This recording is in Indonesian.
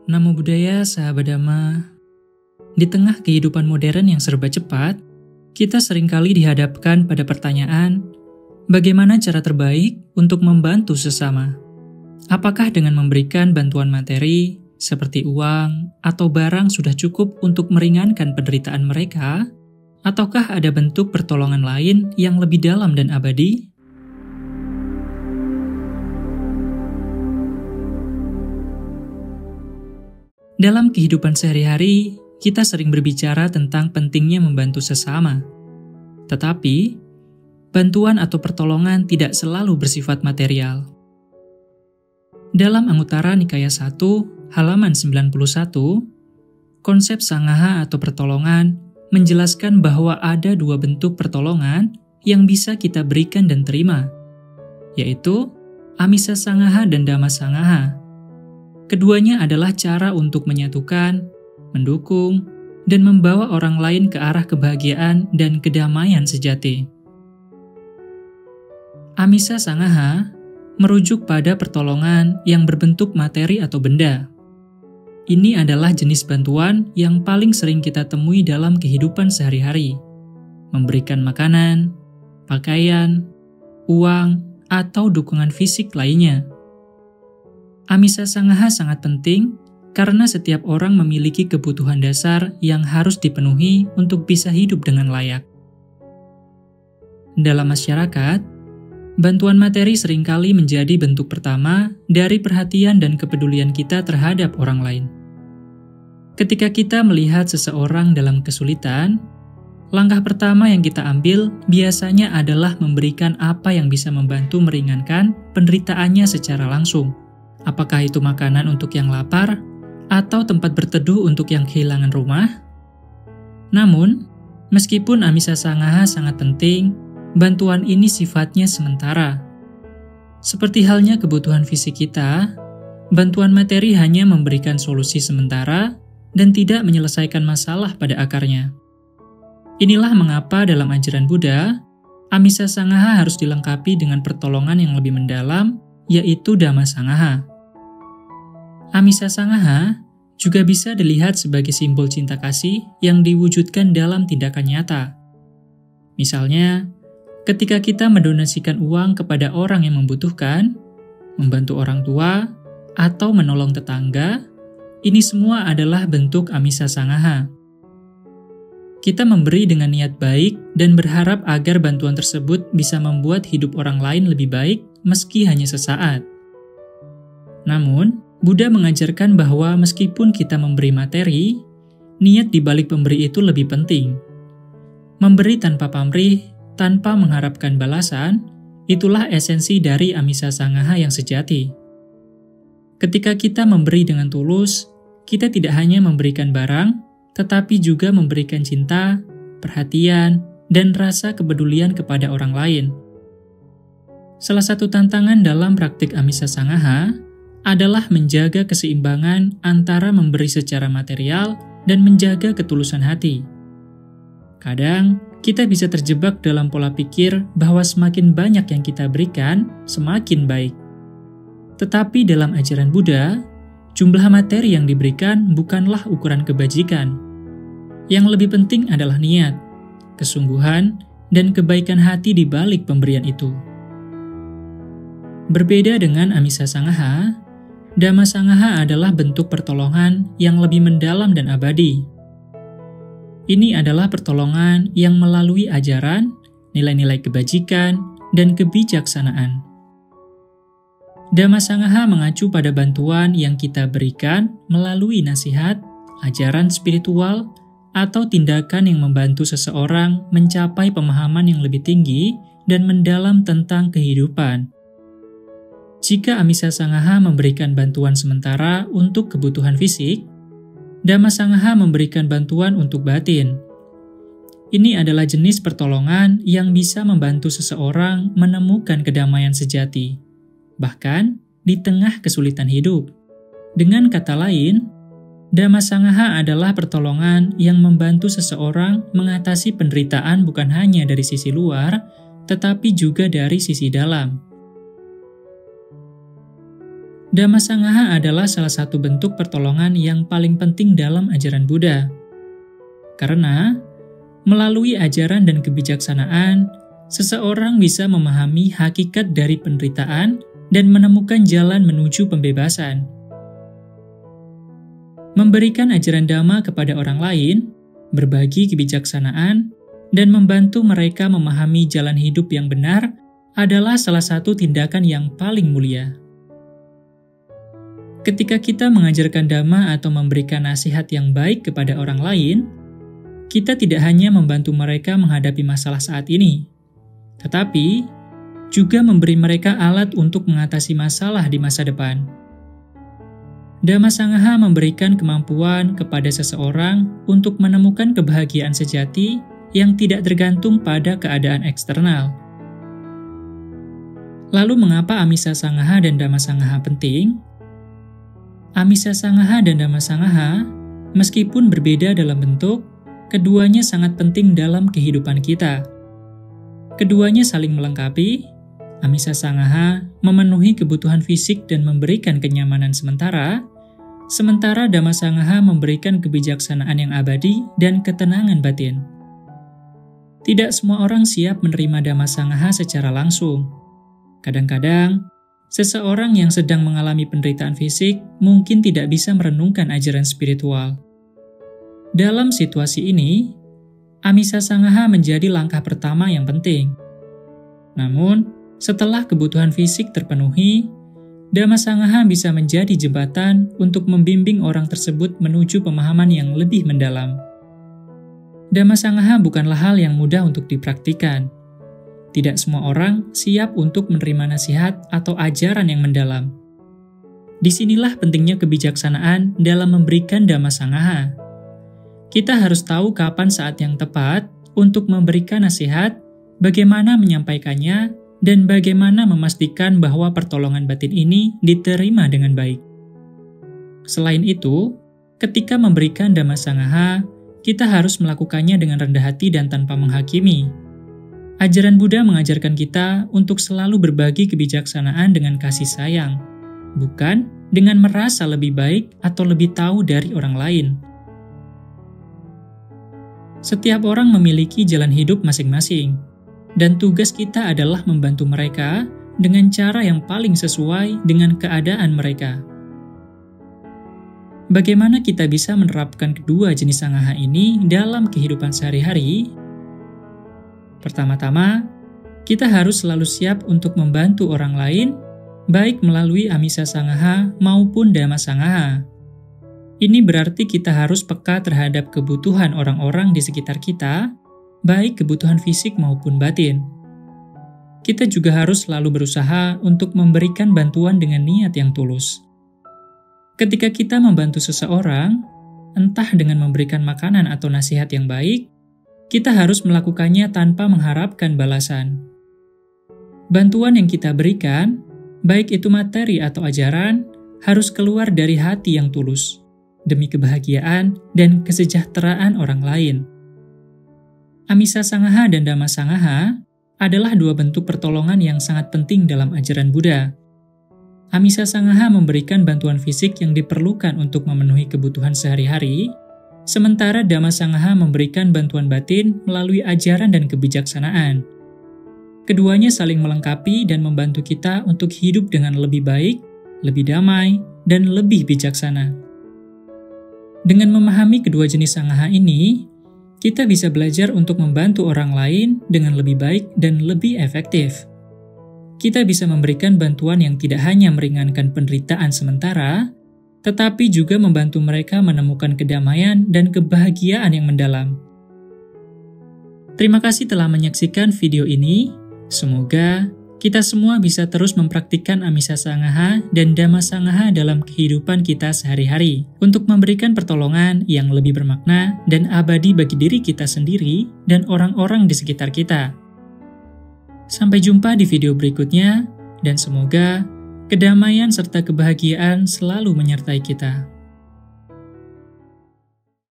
Namo Buddhaya, sahabat Dhamma. Di tengah kehidupan modern yang serba cepat, kita seringkali dihadapkan pada pertanyaan, bagaimana cara terbaik untuk membantu sesama? Apakah dengan memberikan bantuan materi, seperti uang atau barang sudah cukup untuk meringankan penderitaan mereka? Ataukah ada bentuk pertolongan lain yang lebih dalam dan abadi? Dalam kehidupan sehari-hari, kita sering berbicara tentang pentingnya membantu sesama. Tetapi, bantuan atau pertolongan tidak selalu bersifat material. Dalam Anguttara Nikaya 1, halaman 91, konsep Sangaha atau pertolongan menjelaskan bahwa ada dua bentuk pertolongan yang bisa kita berikan dan terima, yaitu Amisa Sangaha dan Dhamma Sangaha. Keduanya adalah cara untuk menyatukan, mendukung, dan membawa orang lain ke arah kebahagiaan dan kedamaian sejati. Amisa Sangaha merujuk pada pertolongan yang berbentuk materi atau benda. Ini adalah jenis bantuan yang paling sering kita temui dalam kehidupan sehari-hari. Memberikan makanan, pakaian, uang, atau dukungan fisik lainnya. Amisa Sangaha sangat penting karena setiap orang memiliki kebutuhan dasar yang harus dipenuhi untuk bisa hidup dengan layak. Dalam masyarakat, bantuan materi seringkali menjadi bentuk pertama dari perhatian dan kepedulian kita terhadap orang lain. Ketika kita melihat seseorang dalam kesulitan, langkah pertama yang kita ambil biasanya adalah memberikan apa yang bisa membantu meringankan penderitaannya secara langsung. Apakah itu makanan untuk yang lapar, atau tempat berteduh untuk yang kehilangan rumah? Namun, meskipun Amisa Sangaha sangat penting, bantuan ini sifatnya sementara. Seperti halnya kebutuhan fisik kita, bantuan materi hanya memberikan solusi sementara dan tidak menyelesaikan masalah pada akarnya. Inilah mengapa dalam ajaran Buddha, Amisa Sangaha harus dilengkapi dengan pertolongan yang lebih mendalam, yaitu Dhamma Sangaha. Amisa Sangaha juga bisa dilihat sebagai simbol cinta kasih yang diwujudkan dalam tindakan nyata. Misalnya, ketika kita mendonasikan uang kepada orang yang membutuhkan, membantu orang tua, atau menolong tetangga, ini semua adalah bentuk Amisa Sangaha. Kita memberi dengan niat baik dan berharap agar bantuan tersebut bisa membuat hidup orang lain lebih baik meski hanya sesaat. Namun, Buddha mengajarkan bahwa meskipun kita memberi materi, niat di balik pemberi itu lebih penting. Memberi tanpa pamrih, tanpa mengharapkan balasan, itulah esensi dari Amisa Sangaha yang sejati. Ketika kita memberi dengan tulus, kita tidak hanya memberikan barang, tetapi juga memberikan cinta, perhatian, dan rasa kepedulian kepada orang lain. Salah satu tantangan dalam praktik Amisa Sangaha adalah menjaga keseimbangan antara memberi secara material dan menjaga ketulusan hati. Kadang, kita bisa terjebak dalam pola pikir bahwa semakin banyak yang kita berikan, semakin baik. Tetapi dalam ajaran Buddha, jumlah materi yang diberikan bukanlah ukuran kebajikan. Yang lebih penting adalah niat, kesungguhan, dan kebaikan hati di balik pemberian itu. Berbeda dengan Amisa Sangaha, Dhamma Sangaha adalah bentuk pertolongan yang lebih mendalam dan abadi. Ini adalah pertolongan yang melalui ajaran, nilai-nilai kebajikan, dan kebijaksanaan. Dhamma Sangaha mengacu pada bantuan yang kita berikan melalui nasihat, ajaran spiritual, atau tindakan yang membantu seseorang mencapai pemahaman yang lebih tinggi dan mendalam tentang kehidupan. Jika Amisa Sangaha memberikan bantuan sementara untuk kebutuhan fisik, Dhamma Sangaha memberikan bantuan untuk batin. Ini adalah jenis pertolongan yang bisa membantu seseorang menemukan kedamaian sejati, bahkan di tengah kesulitan hidup. Dengan kata lain, Dhamma Sangaha adalah pertolongan yang membantu seseorang mengatasi penderitaan bukan hanya dari sisi luar, tetapi juga dari sisi dalam. Dhamma Sanghaha adalah salah satu bentuk pertolongan yang paling penting dalam ajaran Buddha. Karena melalui ajaran dan kebijaksanaan, seseorang bisa memahami hakikat dari penderitaan dan menemukan jalan menuju pembebasan. Memberikan ajaran Dhamma kepada orang lain, berbagi kebijaksanaan, dan membantu mereka memahami jalan hidup yang benar adalah salah satu tindakan yang paling mulia. Ketika kita mengajarkan Dhamma atau memberikan nasihat yang baik kepada orang lain, kita tidak hanya membantu mereka menghadapi masalah saat ini, tetapi juga memberi mereka alat untuk mengatasi masalah di masa depan. Dhamma Sanghaha memberikan kemampuan kepada seseorang untuk menemukan kebahagiaan sejati yang tidak tergantung pada keadaan eksternal. Lalu mengapa Amisa Sanghaha dan Dhamma Sanghaha penting? Amisa Sanghaha dan Dhamma Sanghaha, meskipun berbeda dalam bentuk, keduanya sangat penting dalam kehidupan kita. Keduanya saling melengkapi. Amisa Sanghaha memenuhi kebutuhan fisik dan memberikan kenyamanan sementara Dhamma Sanghaha memberikan kebijaksanaan yang abadi dan ketenangan batin. Tidak semua orang siap menerima Dhamma Sanghaha secara langsung. Kadang-kadang, seseorang yang sedang mengalami penderitaan fisik mungkin tidak bisa merenungkan ajaran spiritual. Dalam situasi ini, Amisa Sanghaha menjadi langkah pertama yang penting. Namun, setelah kebutuhan fisik terpenuhi, Dhamma Sanghaha bisa menjadi jembatan untuk membimbing orang tersebut menuju pemahaman yang lebih mendalam. Dhamma Sanghaha bukanlah hal yang mudah untuk dipraktikkan. Tidak semua orang siap untuk menerima nasihat atau ajaran yang mendalam. Disinilah pentingnya kebijaksanaan dalam memberikan Dhamma Sanghaha. Kita harus tahu kapan saat yang tepat untuk memberikan nasihat, bagaimana menyampaikannya, dan bagaimana memastikan bahwa pertolongan batin ini diterima dengan baik. Selain itu, ketika memberikan Dhamma Sanghaha, kita harus melakukannya dengan rendah hati dan tanpa menghakimi. Ajaran Buddha mengajarkan kita untuk selalu berbagi kebijaksanaan dengan kasih sayang, bukan dengan merasa lebih baik atau lebih tahu dari orang lain. Setiap orang memiliki jalan hidup masing-masing, dan tugas kita adalah membantu mereka dengan cara yang paling sesuai dengan keadaan mereka. Bagaimana kita bisa menerapkan kedua jenis Sanghaha ini dalam kehidupan sehari-hari? Pertama-tama, kita harus selalu siap untuk membantu orang lain, baik melalui Amisa Sanghaha maupun Dhamma Sanghaha. Ini berarti kita harus peka terhadap kebutuhan orang-orang di sekitar kita, baik kebutuhan fisik maupun batin. Kita juga harus selalu berusaha untuk memberikan bantuan dengan niat yang tulus. Ketika kita membantu seseorang, entah dengan memberikan makanan atau nasihat yang baik, kita harus melakukannya tanpa mengharapkan balasan. Bantuan yang kita berikan, baik itu materi atau ajaran, harus keluar dari hati yang tulus, demi kebahagiaan dan kesejahteraan orang lain. Amisa Sanghaha dan Dhamma Sanghaha adalah dua bentuk pertolongan yang sangat penting dalam ajaran Buddha. Amisa Sanghaha memberikan bantuan fisik yang diperlukan untuk memenuhi kebutuhan sehari-hari, sementara Dhamma Sanghaha memberikan bantuan batin melalui ajaran dan kebijaksanaan. Keduanya saling melengkapi dan membantu kita untuk hidup dengan lebih baik, lebih damai, dan lebih bijaksana. Dengan memahami kedua jenis Sanghaha ini, kita bisa belajar untuk membantu orang lain dengan lebih baik dan lebih efektif. Kita bisa memberikan bantuan yang tidak hanya meringankan penderitaan sementara, tetapi juga membantu mereka menemukan kedamaian dan kebahagiaan yang mendalam. Terima kasih telah menyaksikan video ini. Semoga kita semua bisa terus mempraktikkan Amisa Sanghaha dan Dhamma Sanghaha dalam kehidupan kita sehari-hari untuk memberikan pertolongan yang lebih bermakna dan abadi bagi diri kita sendiri dan orang-orang di sekitar kita. Sampai jumpa di video berikutnya, dan semoga kedamaian serta kebahagiaan selalu menyertai kita.